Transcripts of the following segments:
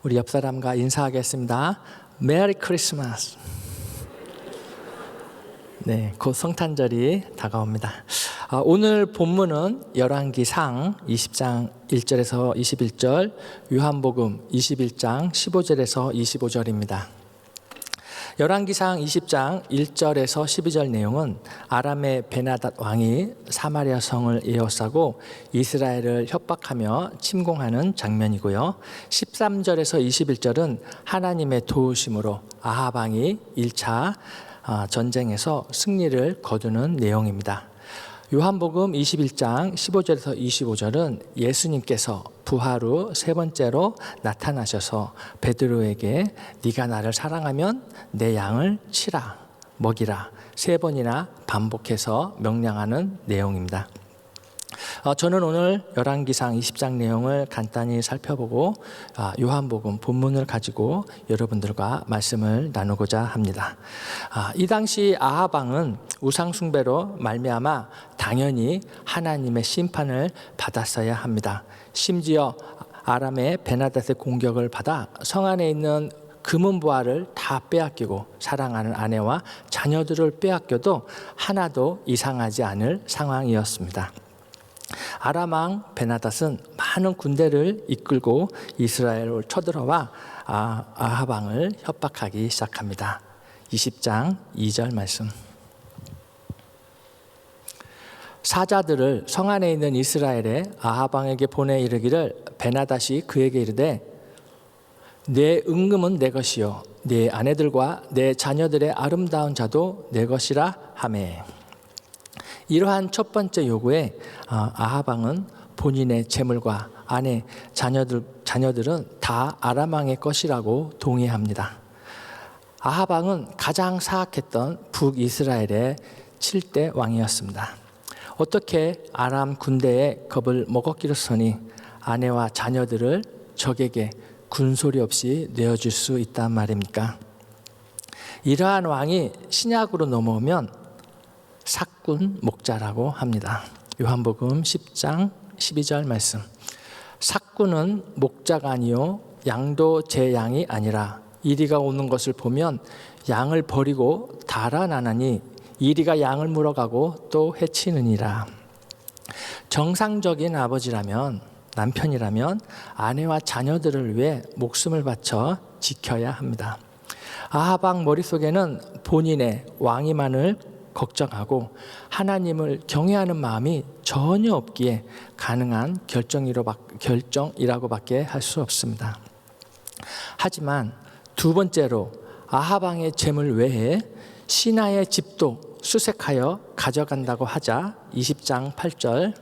우리 옆 사람과 인사하겠습니다. 메리 크리스마스. 네, 곧 성탄절이 다가옵니다. 오늘 본문은 열왕기상 20장 1절에서 21절, 요한복음 21장 15절에서 25절입니다. 열왕기상 20장 1절에서 12절 내용은 아람의 베나닷 왕이 사마리아 성을 에워싸고 이스라엘을 협박하며 침공하는 장면이고요. 13절에서 21절은 하나님의 도우심으로 아합 왕이 1차 전쟁에서 승리를 거두는 내용입니다. 요한복음 21장 15절에서 25절은 예수님께서 부활 후 세 번째로 나타나셔서 베드로에게 네가 나를 사랑하면 내 양을 치라, 먹이라 세 번이나 반복해서 명령하는 내용입니다. 저는 오늘 열왕기상 20장 내용을 간단히 살펴보고 요한복음 본문을 가지고 여러분들과 말씀을 나누고자 합니다. 이 당시 아합 왕은 우상 숭배로 말미암아 당연히 하나님의 심판을 받았어야 합니다. 심지어 아람의 베나닷의 공격을 받아 성 안에 있는 금은보화를 다 빼앗기고 사랑하는 아내와 자녀들을 빼앗겨도 하나도 이상하지 않을 상황이었습니다. 아람 왕 베나닷은 많은 군대를 이끌고 이스라엘을 쳐들어와 아합 왕을 협박하기 시작합니다. 20장 2절 말씀. 사자들을 성 안에 있는 이스라엘의 아합 왕에게 보내 이르기를 베나닷이 그에게 이르되 내 은금은 내 것이요 내 아내들과 내 자녀들의 아름다운 자도 내 것이라 하매. 이러한 첫 번째 요구에 아합 왕은 본인의 재물과 아내, 자녀들은 다 아람 왕의 것이라고 동의합니다. 아합 왕은 가장 사악했던 북이스라엘의 7대 왕이었습니다. 어떻게 아람 군대에 겁을 먹었기로서니 아내와 자녀들을 적에게 군소리 없이 내어줄 수 있단 말입니까? 이러한 왕이 신약으로 넘어오면 삭군 목자라고 합니다. 요한복음 10장 12절 말씀. 삭군은 목자가 아니요 양도 제 양이 아니라 이리가 오는 것을 보면 양을 버리고 달아나나니 이리가 양을 물어가고 또 해치느니라. 정상적인 아버지라면, 남편이라면 아내와 자녀들을 위해 목숨을 바쳐 지켜야 합니다. 아합 왕 머릿속에는 본인의 왕위만을 걱정하고 하나님을 경외하는 마음이 전혀 없기에 가능한 결정이라고밖에 할 수 없습니다. 하지만 두 번째로 아합 왕의 재물 외에 신하의 집도 수색하여 가져간다고 하자 20장 8절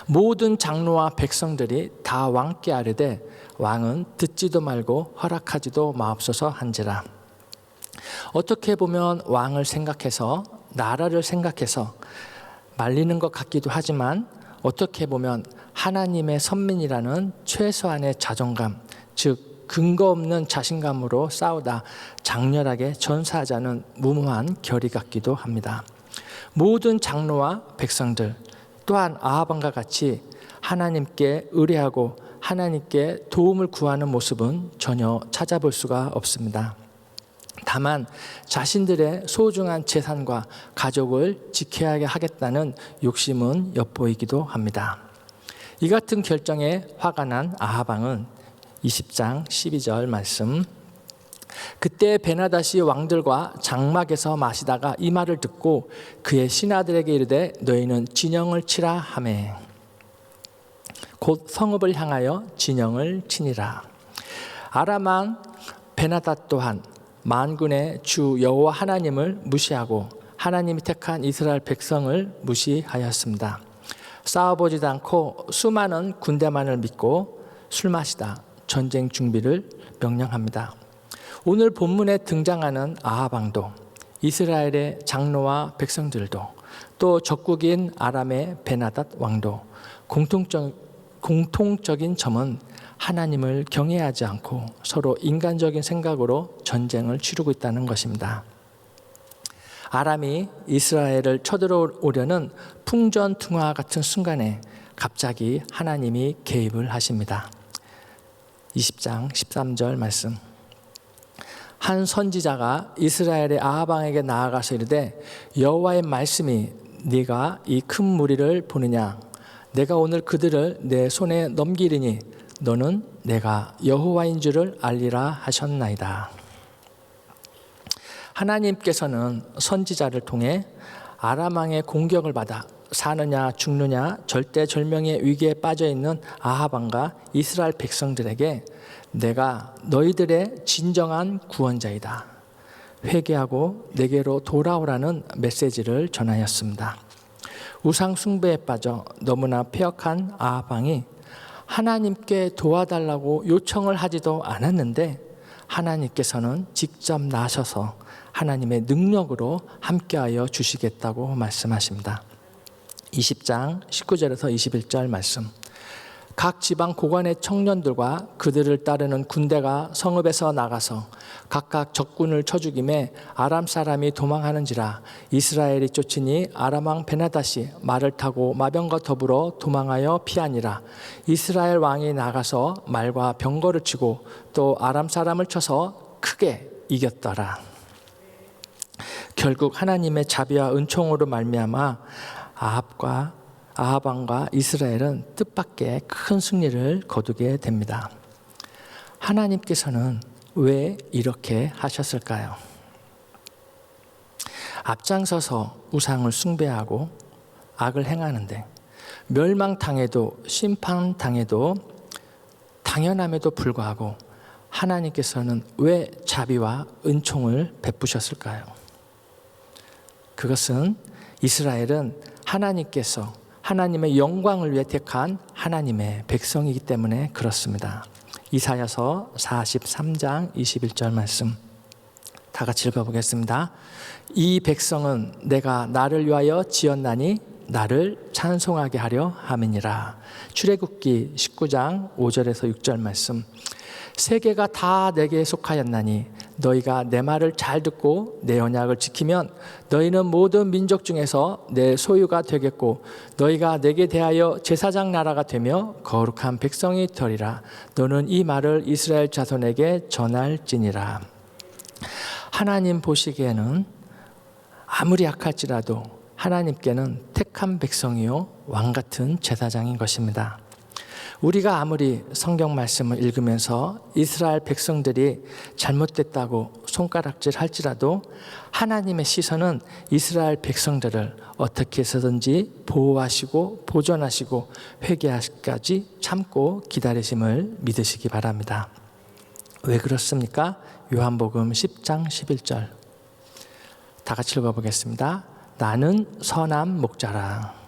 모든 장로와 백성들이 다 왕께 아뢰되 왕은 듣지도 말고 허락하지도 마옵소서 한지라. 어떻게 보면 왕을 생각해서 나라를 생각해서 말리는 것 같기도 하지만 어떻게 보면 하나님의 선민이라는 최소한의 자존감, 즉 근거 없는 자신감으로 싸우다 장렬하게 전사하자는 무모한 결의 같기도 합니다. 모든 장로와 백성들 또한 아합 왕과 같이 하나님께 의뢰하고 하나님께 도움을 구하는 모습은 전혀 찾아볼 수가 없습니다. 다만 자신들의 소중한 재산과 가족을 지켜야 하겠다는 욕심은 엿보이기도 합니다. 이 같은 결정에 화가 난 아합 왕은 20장 12절 말씀. 그때 베나닷이 왕들과 장막에서 마시다가 이 말을 듣고 그의 신하들에게 이르되 너희는 진영을 치라 하매 곧 성읍을 향하여 진영을 치니라. 아람 왕 베나닷 또한 만군의 주 여호와 하나님을 무시하고 하나님이 택한 이스라엘 백성을 무시하였습니다. 싸워보지도 않고 수많은 군대만을 믿고 술 마시다 전쟁 준비를 명령합니다. 오늘 본문에 등장하는 아합 왕도 이스라엘의 장로와 백성들도 또 적국인 아람의 베나닷 왕도 공통적인 점은 하나님을 경외하지 않고 서로 인간적인 생각으로 전쟁을 치르고 있다는 것입니다. 아람이 이스라엘을 쳐들어오려는 풍전등화 같은 순간에 갑자기 하나님이 개입을 하십니다. 20장 13절 말씀. 한 선지자가 이스라엘의 아합 왕에게 나아가서 이르되 여호와의 말씀이 네가 이 큰 무리를 보느냐 내가 오늘 그들을 내 손에 넘기리니 너는 내가 여호와인 줄을 알리라 하셨나이다. 하나님께서는 선지자를 통해 아람 왕의 공격을 받아 사느냐 죽느냐 절대절명의 위기에 빠져 있는 아합 왕과 이스라엘 백성들에게 내가 너희들의 진정한 구원자이다. 회개하고 내게로 돌아오라는 메시지를 전하였습니다. 우상 숭배에 빠져 너무나 패역한 아합 왕이 하나님께 도와달라고 요청을 하지도 않았는데 하나님께서는 직접 나서서 하나님의 능력으로 함께하여 주시겠다고 말씀하십니다. 20장 19절에서 21절 말씀. 각 지방 고관의 청년들과 그들을 따르는 군대가 성읍에서 나가서 각각 적군을 쳐 죽임에 아람 사람이 도망하는지라 이스라엘이 쫓으니 아람 왕 베나닷이 말을 타고 마병과 더불어 도망하여 피하니라. 이스라엘 왕이 나가서 말과 병거를 치고 또 아람 사람을 쳐서 크게 이겼더라. 결국 하나님의 자비와 은총으로 말미암아 아합 왕과 이스라엘은 뜻밖의 큰 승리를 거두게 됩니다. 하나님께서는 왜 이렇게 하셨을까요? 앞장서서 우상을 숭배하고 악을 행하는데 멸망당해도 심판당해도 당연함에도 불구하고 하나님께서는 왜 자비와 은총을 베푸셨을까요? 그것은 이스라엘은 하나님께서 하나님의 영광을 위해 택한 하나님의 백성이기 때문에 그렇습니다. 이사야서 43장 21절 말씀 다 같이 읽어보겠습니다. 이 백성은 내가 나를 위하여 지었나니 나를 찬송하게 하려 함이니라. 출애굽기 19장 5절에서 6절 말씀. 세계가 다 내게 속하였나니 너희가 내 말을 잘 듣고 내 언약을 지키면 너희는 모든 민족 중에서 내 소유가 되겠고 너희가 내게 대하여 제사장 나라가 되며 거룩한 백성이 되리라. 너는 이 말을 이스라엘 자손에게 전할지니라. 하나님 보시기에는 아무리 약할지라도 하나님께는 택한 백성이요 왕같은 제사장인 것입니다. 우리가 아무리 성경 말씀을 읽으면서 이스라엘 백성들이 잘못됐다고 손가락질 할지라도 하나님의 시선은 이스라엘 백성들을 어떻게 해서든지 보호하시고 보존하시고 회개하기까지 참고 기다리심을 믿으시기 바랍니다. 왜 그렇습니까? 요한복음 10장 11절 다 같이 읽어보겠습니다. 나는 선한 목자라.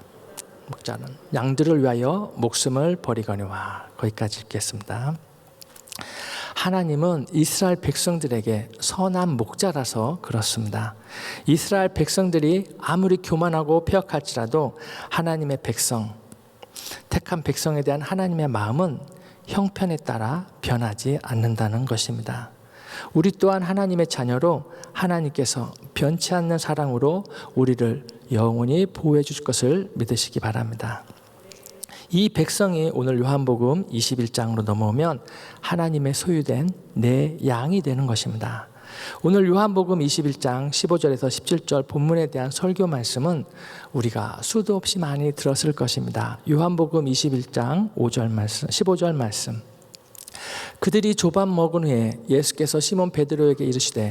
목자는 양들을 위하여 목숨을 버리거니와. 거기까지 읽겠습니다. 하나님은 이스라엘 백성들에게 선한 목자라서 그렇습니다. 이스라엘 백성들이 아무리 교만하고 패역할지라도 하나님의 백성, 택한 백성에 대한 하나님의 마음은 형편에 따라 변하지 않는다는 것입니다. 우리 또한 하나님의 자녀로 하나님께서 변치 않는 사랑으로 우리를 영원히 보호해 주실 것을 믿으시기 바랍니다. 이 백성이 오늘 요한복음 21장으로 넘어오면 하나님의 소유된 내 양이 되는 것입니다. 오늘 요한복음 21장 15절에서 17절 본문에 대한 설교 말씀은 우리가 수도 없이 많이 들었을 것입니다. 요한복음 21장 5절 말씀, 15절 말씀. 그들이 조밥 먹은 후에 예수께서 시몬 베드로에게 이르시되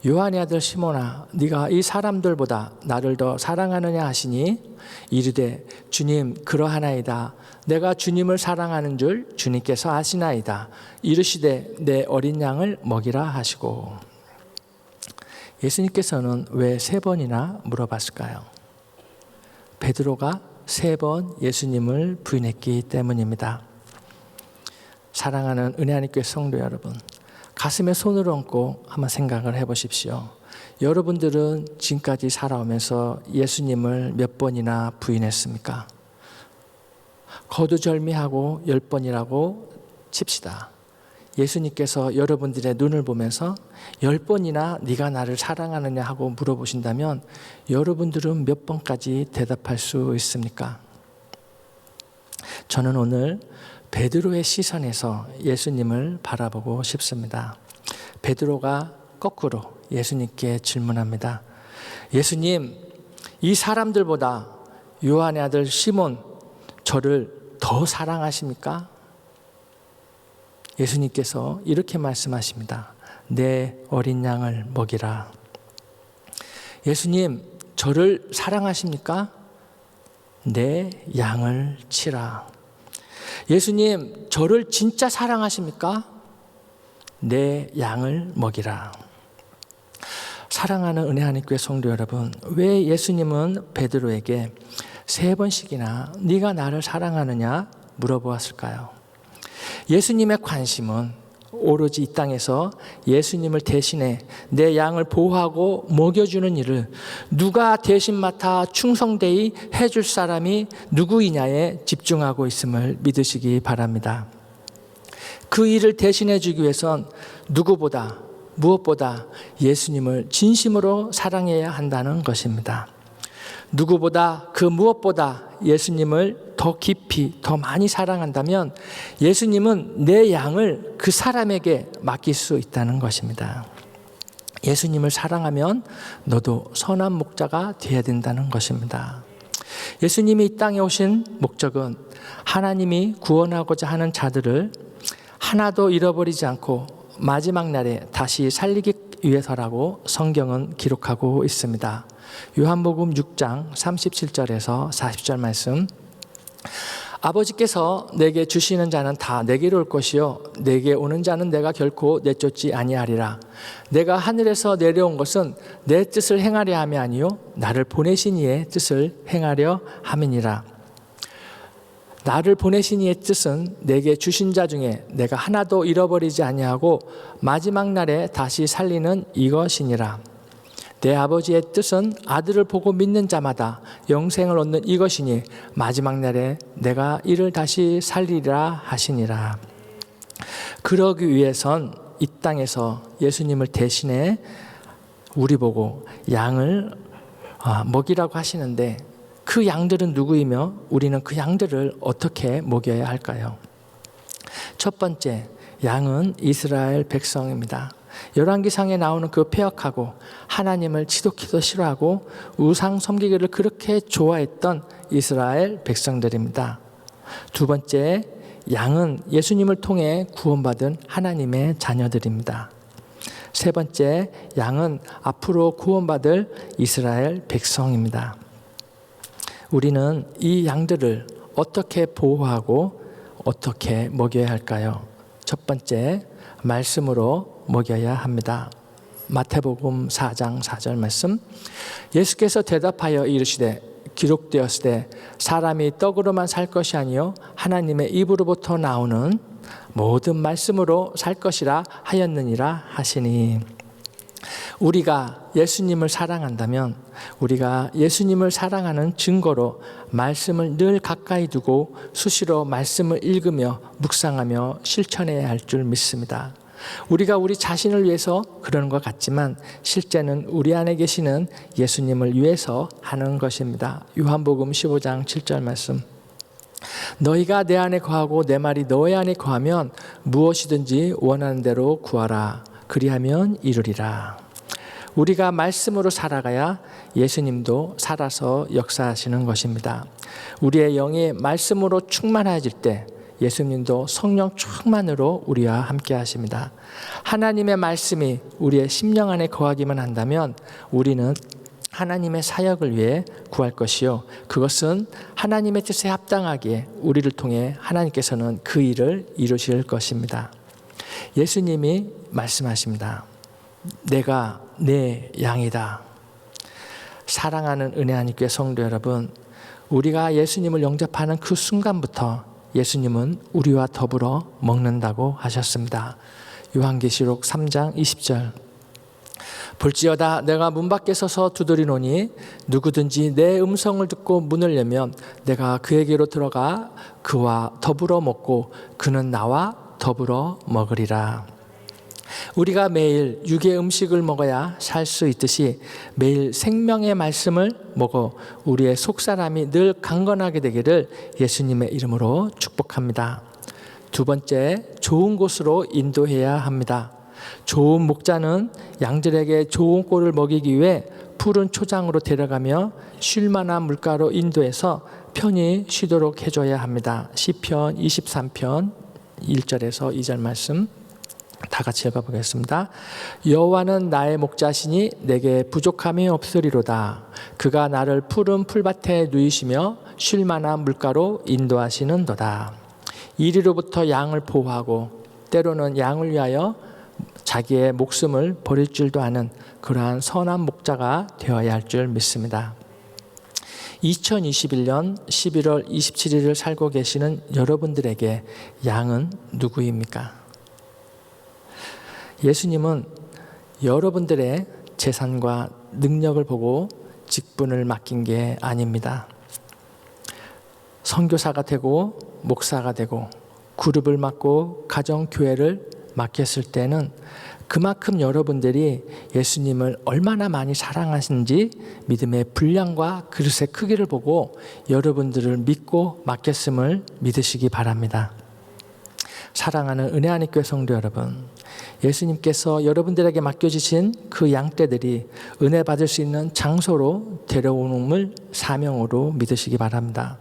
요한의 아들 시몬아 네가 이 사람들보다 나를 더 사랑하느냐 하시니 이르되 주님 그러하나이다. 내가 주님을 사랑하는 줄 주님께서 아시나이다. 이르시되 내 어린 양을 먹이라 하시고. 예수님께서는 왜 3번이나 물어봤을까요? 베드로가 3번 예수님을 부인했기 때문입니다. 사랑하는 은혜하는 교회 성도 여러분, 가슴에 손을 얹고 한번 생각을 해보십시오. 여러분들은 지금까지 살아오면서 예수님을 몇 번이나 부인했습니까? 거두절미하고 10번이라고 칩시다. 예수님께서 여러분들의 눈을 보면서 10번이나 네가 나를 사랑하느냐 하고 물어보신다면 여러분들은 몇 번까지 대답할 수 있습니까? 저는 오늘 베드로의 시선에서 예수님을 바라보고 싶습니다. 베드로가 거꾸로 예수님께 질문합니다. 예수님, 이 사람들보다 요한의 아들 시몬 저를 더 사랑하십니까? 예수님께서 이렇게 말씀하십니다. 내 어린 양을 먹이라. 예수님, 저를 사랑하십니까? 내 양을 치라. 예수님, 저를 진짜 사랑하십니까? 내 양을 먹이라. 사랑하는 은혜 하나님 교회 성도 여러분, 왜 예수님은 베드로에게 3번씩이나 네가 나를 사랑하느냐 물어보았을까요? 예수님의 관심은 오로지 이 땅에서 예수님을 대신해 내 양을 보호하고 먹여주는 일을 누가 대신 맡아 충성되이 해줄 사람이 누구이냐에 집중하고 있음을 믿으시기 바랍니다. 그 일을 대신해 주기 위해선 누구보다 무엇보다 예수님을 진심으로 사랑해야 한다는 것입니다. 누구보다 그 무엇보다 예수님을 더 깊이 더 많이 사랑한다면 예수님은 내 양을 그 사람에게 맡길 수 있다는 것입니다. 예수님을 사랑하면 너도 선한 목자가 되어야 된다는 것입니다. 예수님이 이 땅에 오신 목적은 하나님이 구원하고자 하는 자들을 하나도 잃어버리지 않고 마지막 날에 다시 살리기 위해서라고 성경은 기록하고 있습니다. 요한복음 6장 37절에서 40절 말씀. 아버지께서 내게 주시는 자는 다 내게로 올 것이요 내게 오는 자는 내가 결코 내쫓지 아니하리라. 내가 하늘에서 내려온 것은 내 뜻을 행하려 함이 아니요 나를 보내신 이의 뜻을 행하려 함이니라. 나를 보내신 이의 뜻은 내게 주신 자 중에 내가 하나도 잃어버리지 아니하고 마지막 날에 다시 살리는 이것이니라. 내 아버지의 뜻은 아들을 보고 믿는 자마다 영생을 얻는 이것이니 마지막 날에 내가 이를 다시 살리리라 하시니라. 그러기 위해선 이 땅에서 예수님을 대신해 우리 보고 양을 먹이라고 하시는데 그 양들은 누구이며 우리는 그 양들을 어떻게 먹여야 할까요? 첫 번째, 양은 이스라엘 백성입니다. 열왕기상에 나오는 그 패역하고 하나님을 지독히도 싫어하고 우상 섬기기를 그렇게 좋아했던 이스라엘 백성들입니다. 두 번째, 양은 예수님을 통해 구원받은 하나님의 자녀들입니다. 세 번째, 양은 앞으로 구원받을 이스라엘 백성입니다. 우리는 이 양들을 어떻게 보호하고 어떻게 먹여야 할까요? 첫 번째, 말씀으로 먹여야 합니다. 마태복음 4장 4절 말씀. 예수께서 대답하여 이르시되 기록되었으되 사람이 떡으로만 살 것이 아니요 하나님의 입으로부터 나오는 모든 말씀으로 살 것이라 하였느니라 하시니. 우리가 예수님을 사랑한다면 우리가 예수님을 사랑하는 증거로 말씀을 늘 가까이 두고 수시로 말씀을 읽으며 묵상하며 실천해야 할 줄 믿습니다. 우리가 우리 자신을 위해서 그러는 것 같지만 실제는 우리 안에 계시는 예수님을 위해서 하는 것입니다. 요한복음 15장 7절 말씀. 너희가 내 안에 거하고 내 말이 너희 안에 거하면 무엇이든지 원하는 대로 구하라. 그리하면 이루리라. 우리가 말씀으로 살아가야 예수님도 살아서 역사하시는 것입니다. 우리의 영이 말씀으로 충만해질 때 예수님도 성령 충만으로 우리와 함께 하십니다. 하나님의 말씀이 우리의 심령 안에 거하기만 한다면 우리는 하나님의 사역을 위해 구할 것이요 그것은 하나님의 뜻에 합당하기에 우리를 통해 하나님께서는 그 일을 이루실 것입니다. 예수님이 말씀하십니다. 내가 내 양이다. 사랑하는 은혜 하나님 교회 성도 여러분, 우리가 예수님을 영접하는 그 순간부터 예수님은 우리와 더불어 먹는다고 하셨습니다. 요한계시록 3장 20절. 볼지어다 내가 문 밖에 서서 두드리노니 누구든지 내 음성을 듣고 문을 열면 내가 그에게로 들어가 그와 더불어 먹고 그는 나와 더불어 먹으리라. 우리가 매일 육의 음식을 먹어야 살 수 있듯이 매일 생명의 말씀을 먹어 우리의 속사람이 늘 강건하게 되기를 예수님의 이름으로 축복합니다. 두 번째, 좋은 곳으로 인도해야 합니다. 좋은 목자는 양들에게 좋은 꼴을 먹이기 위해 푸른 초장으로 데려가며 쉴 만한 물가로 인도해서 편히 쉬도록 해줘야 합니다. 시편 23편 1절에서 2절 말씀 다 같이 읽어보겠습니다. 여호와는 나의 목자시니 내게 부족함이 없으리로다. 그가 나를 푸른 풀밭에 누이시며 쉴 만한 물가로 인도하시는도다. 이리로부터 양을 보호하고 때로는 양을 위하여 자기의 목숨을 버릴 줄도 아는 그러한 선한 목자가 되어야 할 줄 믿습니다. 2021년 11월 27일을 살고 계시는 여러분들에게 양은 누구입니까? 예수님은 여러분들의 재산과 능력을 보고 직분을 맡긴 게 아닙니다. 선교사가 되고 목사가 되고 그룹을 맡고 가정교회를 맡겼을 때는 그만큼 여러분들이 예수님을 얼마나 많이 사랑하시는지 믿음의 분량과 그릇의 크기를 보고 여러분들을 믿고 맡겼음을 믿으시기 바랍니다. 사랑하는 은혜 안의 교회 성도 여러분, 예수님께서 여러분들에게 맡겨주신 그 양떼들이 은혜 받을 수 있는 장소로 데려오는 사명으로 믿으시기 바랍니다.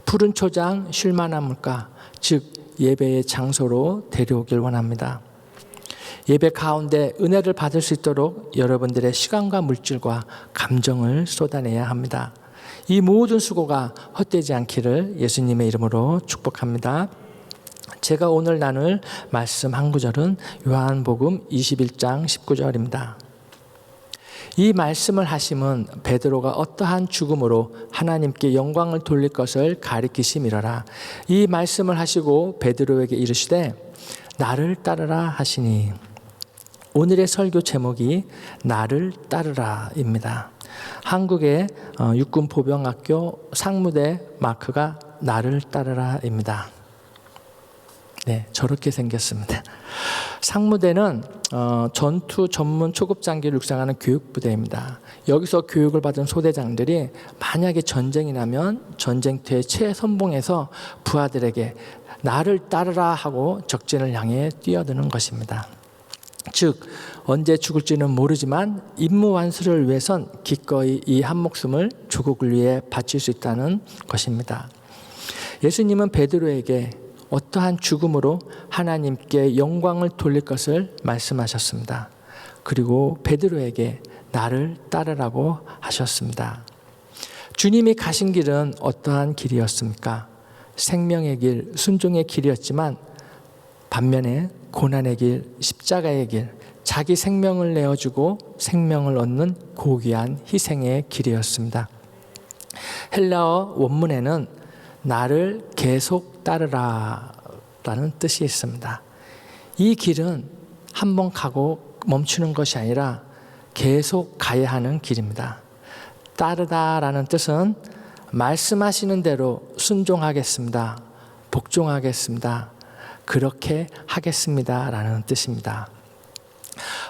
푸른 초장, 쉴 만한 물가, 즉 예배의 장소로 데려오길 원합니다. 예배 가운데 은혜를 받을 수 있도록 여러분들의 시간과 물질과 감정을 쏟아내야 합니다. 이 모든 수고가 헛되지 않기를 예수님의 이름으로 축복합니다. 제가 오늘 나눌 말씀 한 구절은 요한복음 21장 19절입니다. 이 말씀을 하심은 베드로가 어떠한 죽음으로 하나님께 영광을 돌릴 것을 가리키심이로라. 이 말씀을 하시고 베드로에게 이르시되 나를 따르라 하시니, 오늘의 설교 제목이 나를 따르라입니다. 한국의 육군보병학교 상무대 마크가 나를 따르라입니다. 네, 저렇게 생겼습니다. 상무대는 전투 전문 초급 장기를 육성하는 교육부대입니다. 여기서 교육을 받은 소대장들이 만약에 전쟁이 나면 전쟁터의 최선봉에서 부하들에게 나를 따르라 하고 적진을 향해 뛰어드는 것입니다. 즉 언제 죽을지는 모르지만 임무 완수를 위해선 기꺼이 이 한 목숨을 조국을 위해 바칠 수 있다는 것입니다. 예수님은 베드로에게 어떠한 죽음으로 하나님께 영광을 돌릴 것을 말씀하셨습니다. 그리고 베드로에게 나를 따르라고 하셨습니다. 주님이 가신 길은 어떠한 길이었습니까? 생명의 길, 순종의 길이었지만 반면에 고난의 길, 십자가의 길, 자기 생명을 내어주고 생명을 얻는 고귀한 희생의 길이었습니다. 헬라어 원문에는 나를 계속 따르라 라는 뜻이 있습니다. 이 길은 한번 가고 멈추는 것이 아니라 계속 가야 하는 길입니다. 따르다라는 뜻은 말씀하시는 대로 순종하겠습니다. 복종하겠습니다. 그렇게 하겠습니다 라는 뜻입니다.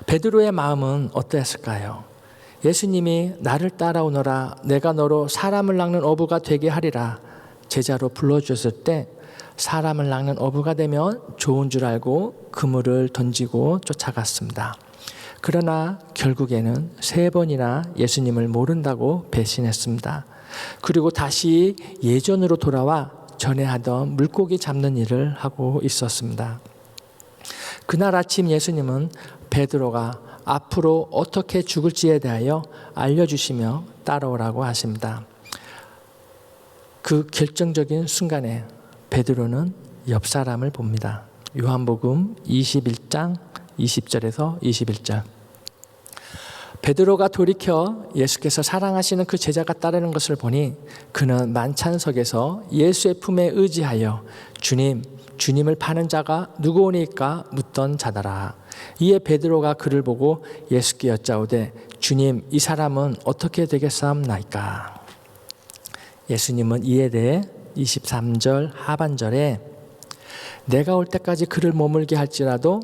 베드로의 마음은 어떠했을까요? 예수님이 나를 따라오너라, 내가 너로 사람을 낚는 어부가 되게 하리라 제자로 불러주셨을 때 사람을 낚는 어부가 되면 좋은 줄 알고 그물을 던지고 쫓아갔습니다. 그러나 결국에는 3번이나 예수님을 모른다고 배신했습니다. 그리고 다시 예전으로 돌아와 전에 하던 물고기 잡는 일을 하고 있었습니다. 그날 아침 예수님은 베드로가 앞으로 어떻게 죽을지에 대하여 알려주시며 따라오라고 하십니다. 그 결정적인 순간에 베드로는 옆 사람을 봅니다. 요한복음 21장 20절에서 21절. 베드로가 돌이켜 예수께서 사랑하시는 그 제자가 따르는 것을 보니 그는 만찬석에서 예수의 품에 의지하여 주님을 파는 자가 누구오니까 묻던 자더라. 이에 베드로가 그를 보고 예수께 여짜오되 주님, 이 사람은 어떻게 되겠사옵나이까? 예수님은 이에 대해 23절 하반절에 내가 올 때까지 그를 머물게 할지라도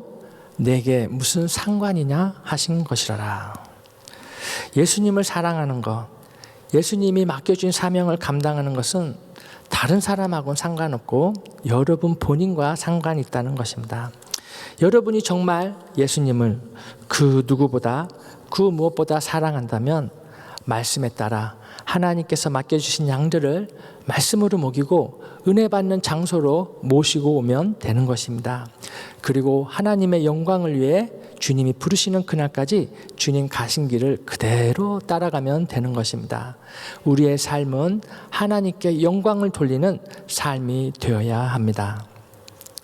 내게 무슨 상관이냐 하신 것이라라. 예수님을 사랑하는 것, 예수님이 맡겨준 사명을 감당하는 것은 다른 사람하고는 상관없고 여러분 본인과 상관이 있다는 것입니다. 여러분이 정말 예수님을 그 누구보다 그 무엇보다 사랑한다면 말씀에 따라 하나님께서 맡겨주신 양들을 말씀으로 먹이고 은혜 받는 장소로 모시고 오면 되는 것입니다. 그리고 하나님의 영광을 위해 주님이 부르시는 그날까지 주님 가신 길을 그대로 따라가면 되는 것입니다. 우리의 삶은 하나님께 영광을 돌리는 삶이 되어야 합니다.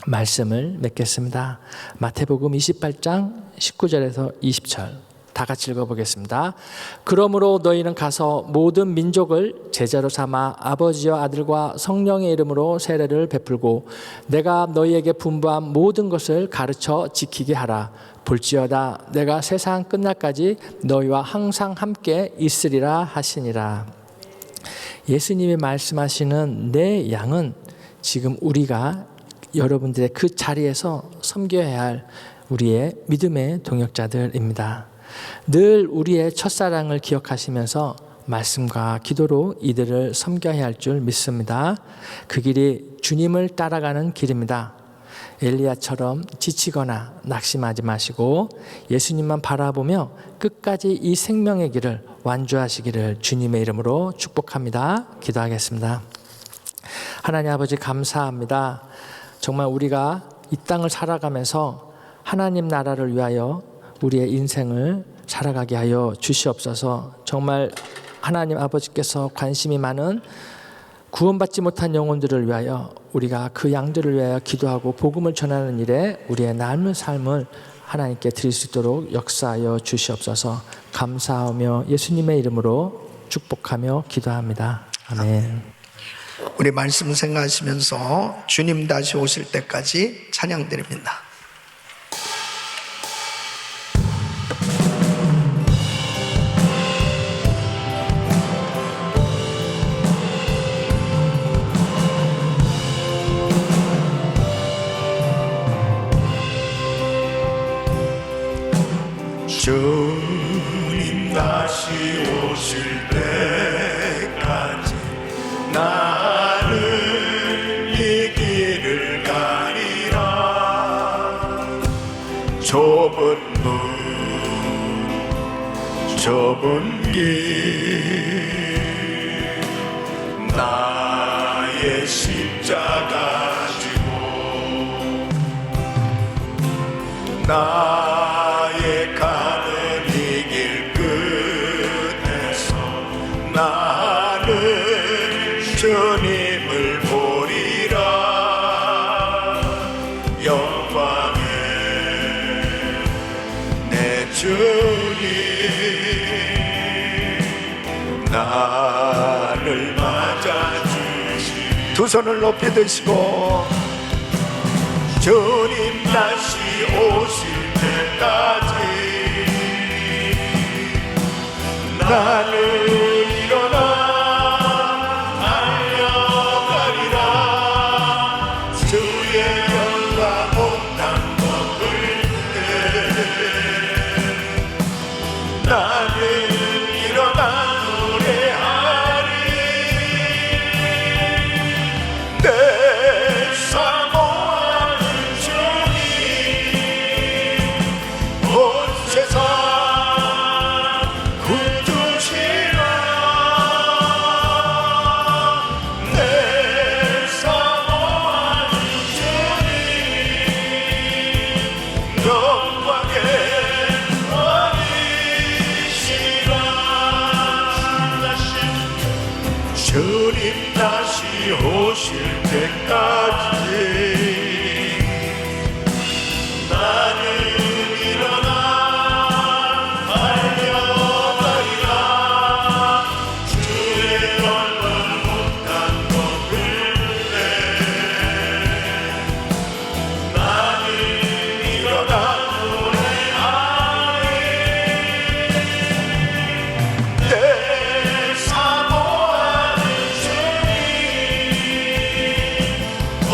말씀을 맺겠습니다. 마태복음 28장 19절에서 20절 다 같이 읽어보겠습니다. 그러므로 너희는 가서 모든 민족을 제자로 삼아 아버지와 아들과 성령의 이름으로 세례를 베풀고 내가 너희에게 분부한 모든 것을 가르쳐 지키게 하라. 볼지어다 내가 세상 끝날까지 너희와 항상 함께 있으리라 하시니라. 예수님이 말씀하시는 내 양은 지금 우리가 여러분들의 그 자리에서 섬겨야 할 우리의 믿음의 동역자들입니다. 늘 우리의 첫사랑을 기억하시면서 말씀과 기도로 이들을 섬겨야 할 줄 믿습니다. 그 길이 주님을 따라가는 길입니다. 엘리야처럼 지치거나 낙심하지 마시고 예수님만 바라보며 끝까지 이 생명의 길을 완주하시기를 주님의 이름으로 축복합니다. 기도하겠습니다. 하나님 아버지 감사합니다. 정말 우리가 이 땅을 살아가면서 하나님 나라를 위하여 우리의 인생을 살아가게 하여 주시옵소서. 정말 하나님 아버지께서 관심이 많은 구원받지 못한 영혼들을 위하여 우리가 그 양들을 위하여 기도하고 복음을 전하는 일에 우리의 남은 삶을 하나님께 드릴 수 있도록 역사하여 주시옵소서. 감사하며 예수님의 이름으로 축복하며 기도합니다. 아멘. 우리 말씀 생각하시면서 주님 다시 오실 때까지 찬양드립니다. 주님 다시 오실 때까지 나는 이 길을 가리라. 좁은 문 좁은 길 나의 십자가 지고 나의 가는 이 길 끝에서 나는 주님을 보리라. 영광의 내 주님 나를 맞아주시. 두 손을 높이 드시고 주님 다시 오실 때까지 나는 일어나 달려가리라. 주의 영광 온 땅 덮을 때 나는 일어나 노래하리. 내 사모하는 주님 온 세상 구주시라. 내 사모하는 주님 영광의 왕이시라. 주님 다시 오실 때까지 나는 일어나 달려가리라. 주의 얼굴 못한 곳을 때 나는 일어나 노래하리. 내 사모하는 주님 온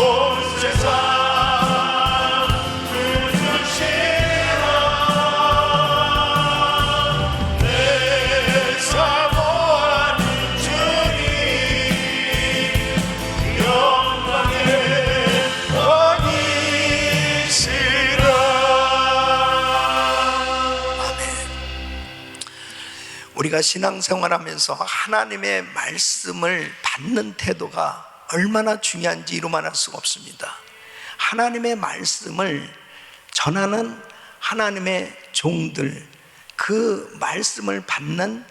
우리가 신앙생활하면서 하나님의 말씀을 받는 태도가 얼마나 중요한지 이루말할 수가 없습니다. 하나님의 말씀을 전하는 하나님의 종들, 그 말씀을 받는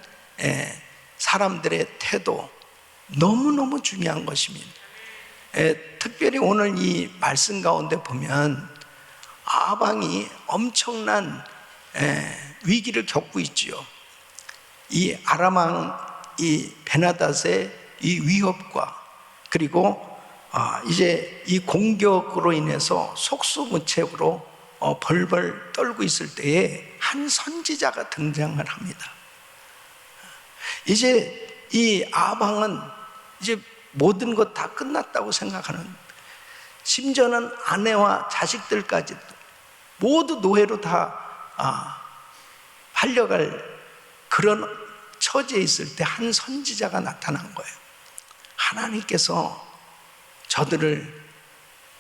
사람들의 태도, 너무너무 중요한 것입니다. 특별히 오늘 이 말씀 가운데 보면 아방이 엄청난 위기를 겪고 있지요. 이 아람왕 이 베나닷의 이 위협과 그리고 이제 이 공격으로 인해서 속수무책으로 벌벌 떨고 있을 때에 한 선지자가 등장을 합니다. 이제 이 아방은 이제 모든 것 다 끝났다고 생각하는, 심지어는 아내와 자식들까지 모두 노예로 다 팔려갈 그런 처지에 있을 때 한 선지자가 나타난 거예요. 하나님께서 저들을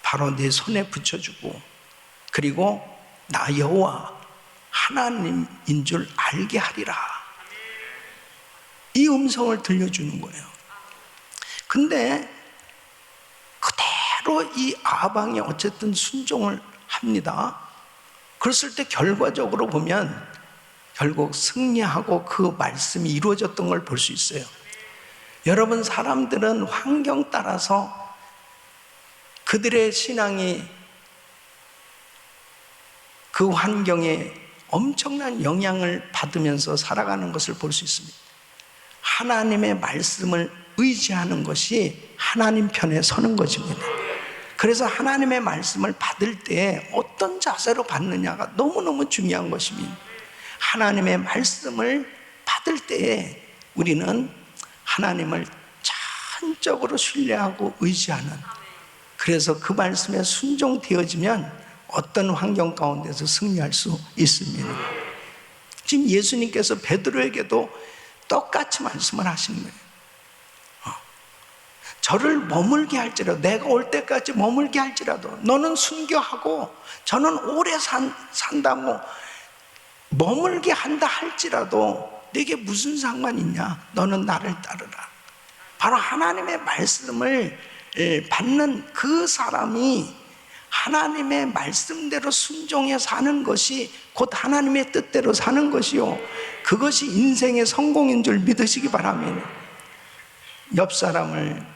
바로 내 손에 붙여주고 그리고 나 여호와 하나님인 줄 알게 하리라, 이 음성을 들려주는 거예요. 근데 그대로 이 아방이 어쨌든 순종을 합니다. 그랬을 때 결과적으로 보면 결국 승리하고 그 말씀이 이루어졌던 걸 볼 수 있어요. 여러분, 사람들은 환경 따라서 그들의 신앙이 그 환경에 엄청난 영향을 받으면서 살아가는 것을 볼 수 있습니다. 하나님의 말씀을 의지하는 것이 하나님 편에 서는 것입니다. 그래서 하나님의 말씀을 받을 때 어떤 자세로 받느냐가 너무너무 중요한 것입니다. 하나님의 말씀을 받을 때에 우리는 하나님을 전적으로 신뢰하고 의지하는, 그래서 그 말씀에 순종되어지면 어떤 환경 가운데서 승리할 수 있습니다. 지금 예수님께서 베드로에게도 똑같이 말씀을 하시는 거예요. 저를 머물게 할지라도, 내가 올 때까지 머물게 할지라도 너는 순교하고 저는 오래 산다고 머물게 한다 할지라도 내게 무슨 상관이 있냐, 너는 나를 따르라. 바로 하나님의 말씀을 받는 그 사람이 하나님의 말씀대로 순종해 사는 것이 곧 하나님의 뜻대로 사는 것이요, 그것이 인생의 성공인 줄 믿으시기 바랍니다. 옆 사람을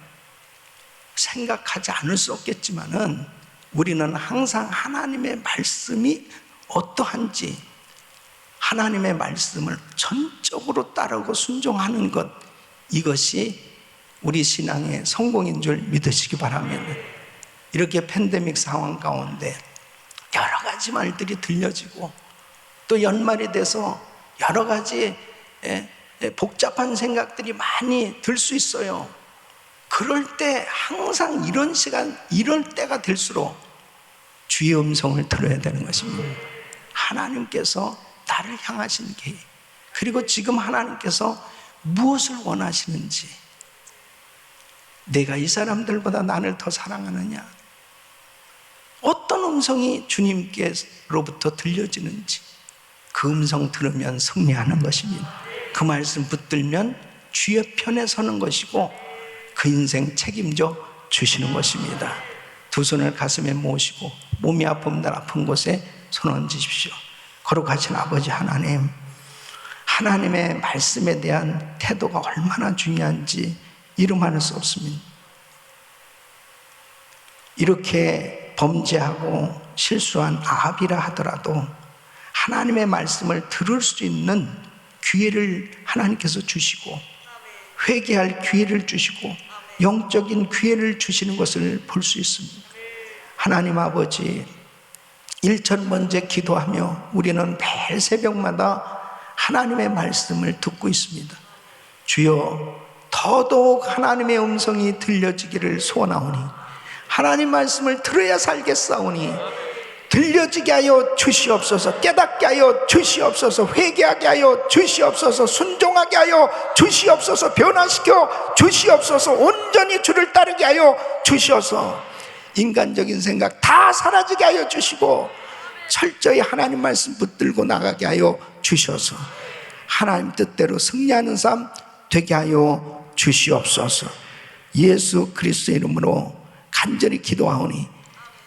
생각하지 않을 수 없겠지만은 우리는 항상 하나님의 말씀이 어떠한지, 하나님의 말씀을 전적으로 따르고 순종하는 것, 이것이 우리 신앙의 성공인 줄 믿으시기 바랍니다. 이렇게 팬데믹 상황 가운데 여러 가지 말들이 들려지고 또 연말이 돼서 여러 가지 복잡한 생각들이 많이 들 수 있어요. 그럴 때 항상 이런 시간, 이럴 때가 될수록 주의 음성을 들어야 되는 것입니다. 하나님께서 나를 향하신 계획, 그리고 지금 하나님께서 무엇을 원하시는지, 내가 이 사람들보다 나를 더 사랑하느냐, 어떤 음성이 주님께로부터 들려지는지, 그 음성 들으면 승리하는 것입니다. 그 말씀 붙들면 주의 편에 서는 것이고 그 인생 책임져 주시는 것입니다. 두 손을 가슴에 모으시고 몸이 아픔들 아픈 곳에 손 얹으십시오. 거룩하신 아버지 하나님, 하나님의 말씀에 대한 태도가 얼마나 중요한지 이름할 수 없습니다. 이렇게 범죄하고 실수한 아합이라 하더라도 하나님의 말씀을 들을 수 있는 기회를 하나님께서 주시고 회개할 기회를 주시고 영적인 기회를 주시는 것을 볼 수 있습니다. 하나님 아버지, 1000번째 기도하며 우리는 매일 새벽마다 하나님의 말씀을 듣고 있습니다. 주여, 더더욱 하나님의 음성이 들려지기를 소원하오니 하나님 말씀을 들어야 살겠사오니 들려지게 하여 주시옵소서. 깨닫게 하여 주시옵소서. 회개하게 하여 주시옵소서. 순종하게 하여 주시옵소서. 변화시켜 주시옵소서. 온전히 주를 따르게 하여 주시옵소서. 인간적인 생각 다 사라지게 하여 주시고 철저히 하나님 말씀 붙들고 나가게 하여 주셔서 하나님 뜻대로 승리하는 삶 되게 하여 주시옵소서. 예수 그리스도의 이름으로 간절히 기도하오니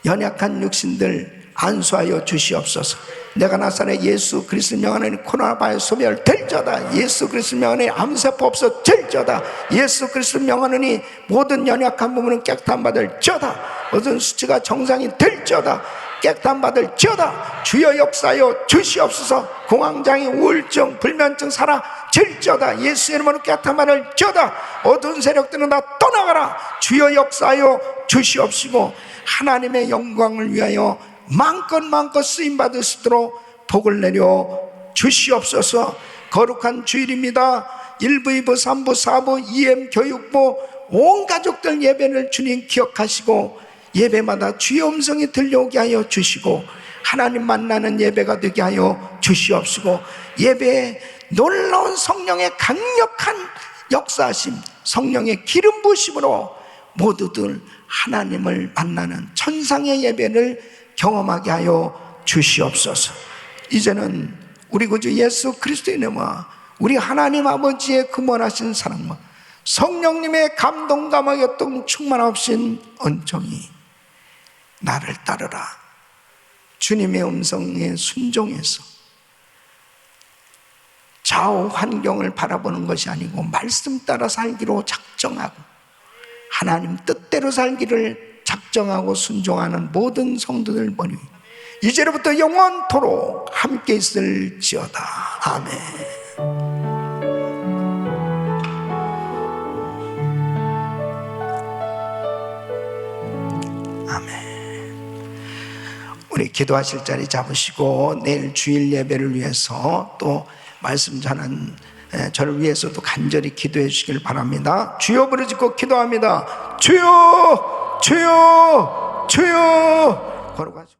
연약한 육신들 안수하여 주시옵소서. 내가 나사렛 예수 그리스도 명하는 코로나 바이러스 소멸될지어다. 예수 그리스도 명하는 암세포 없어질지어다. 예수 그리스도 명하는 모든 연약한 부분은 깨끗함 받을지어다. 모든 수치가 정상이 될지어다. 깨끗함 받을지어다. 주여 역사하여 주시옵소서. 공황장애, 우울증, 불면증 사라질지어다. 예수 이름으로 깨끗함 받을지어다. 어두운 세력들은 다 떠나가라. 주여 역사하여 주시옵시고 하나님의 영광을 위하여 마음껏 쓰임 받을 수 있도록 복을 내려 주시옵소서. 거룩한 주일입니다. 1부, 2부, 3부, 4부, EM 교육부 온 가족들 예배를 주님 기억하시고 예배마다 주의 음성이 들려오게 하여 주시고 하나님 만나는 예배가 되게 하여 주시옵시고 예배에 놀라운 성령의 강력한 역사하심, 성령의 기름 부으심으로 모두들 하나님을 만나는 천상의 예배를 경험하게 하여 주시옵소서. 이제는 우리 구주 예수 그리스도의 이름과 우리 하나님 아버지의 근원하신 사랑과 성령님의 감동 감화교통 충만하신 은총이 나를 따르라. 주님의 음성에 순종해서 좌우 환경을 바라보는 것이 아니고 말씀 따라 살기로 작정하고 하나님 뜻대로 살기를 작정하고 순종하는 모든 성도들 보니 이제로부터 영원토록 함께 있을지어다. 아멘. 우리 기도하실 자리 잡으시고 내일 주일 예배를 위해서 또 말씀 전하는 저를 위해서도 간절히 기도해 주시길 바랍니다. 주여 부르짖고 기도합니다. 주여 주여 주여. 걸어가시고